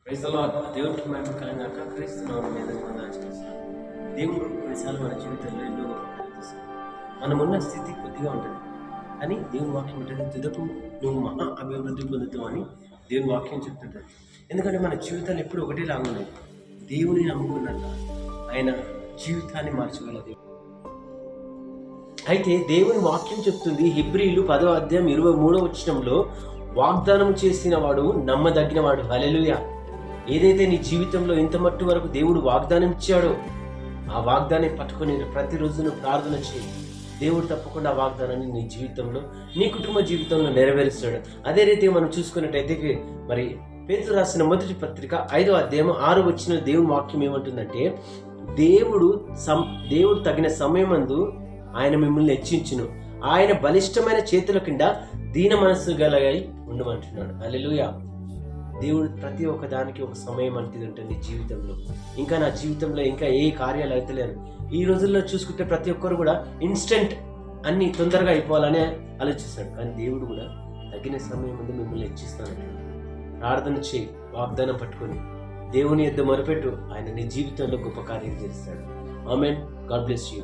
Praise the lord. దేవుడికి మహిమ కలుగాక. క్రీస్తు నామమున మీ అందరికీ వందనాలు చేస్తున్నాను. దేవుడు కొన్నిసార్లు మన జీవితంలో ఎన్నో గొప్ప కార్యాలు చేస్తాడు. మనమున్న స్థితి కొద్దిగా ఉంటుంది, కానీ దేవుని వాక్యం ఉంటుంది, తుదకు నువ్వు మహా అభివృద్ధి పొందుతావు అని దేవుని వాక్యం చెప్తుంటుంది. ఎందుకంటే మన జీవితాలు ఎప్పుడు ఒకటేలాగా ఉండదు. దేవుని నమ్ముకున్నాక ఆయన జీవితాన్ని మార్చగలదు. అయితే దేవుని వాక్యం చెప్తుంది, హెబ్రీలు 10వ అధ్యాయం 23వ వచనంలో, వాగ్దానం చేసిన వాడు నమ్మదగిన వాడు. హల్లెలూయా. ఏదైతే నీ జీవితంలో ఇంత మట్టు వరకు దేవుడు వాగ్దానం ఇచ్చాడో ఆ వాగ్దానం పట్టుకొని ప్రతిరోజు నువ్వు ప్రార్థన చేయి. దేవుడు తప్పకుండా ఆ వాగ్దానాన్ని నీ జీవితంలో, నీ కుటుంబ జీవితంలో నెరవేరుస్తాడు. అదే రీతిగా మనం చూసుకున్నట్టయితే మరి పేతురు రాసిన మొదటి పత్రిక 5వ అధ్యాయం 6వ వచనం దేవుని వాక్యం ఏమంటుందంటే, దేవుడు తగిన సమయమందు ఆయన మిమ్మల్ని హెచ్చించును, ఆయన బలిష్టమైన చేతుల కింద దీన మనస్సు గలగై ఉండమంటున్నాడు. హల్లెలూయా. దేవుడు ప్రతి ఒక్క దానికి ఒక సమయం అనేది ఉంటుంది జీవితంలో. ఇంకా నా జీవితంలో ఇంకా ఏ కార్యాలు అయితలేరు. ఈ రోజుల్లో చూసుకుంటే ప్రతి ఒక్కరు కూడా ఇన్స్టెంట్ అన్ని తొందరగా అయిపోవాలని ఆలోచిస్తాడు. కానీ దేవుడు కూడా తగిన సమయం ముందు మిమ్మల్ని హెచ్చిస్తాడు. ప్రార్థన చేయి, వాగ్దానం పట్టుకొని దేవుని యొద్ద మొరపెట్టు, ఆయన నీ జీవితంలో గొప్ప కార్యం చేస్తాడు. ఆమేన్. God bless you.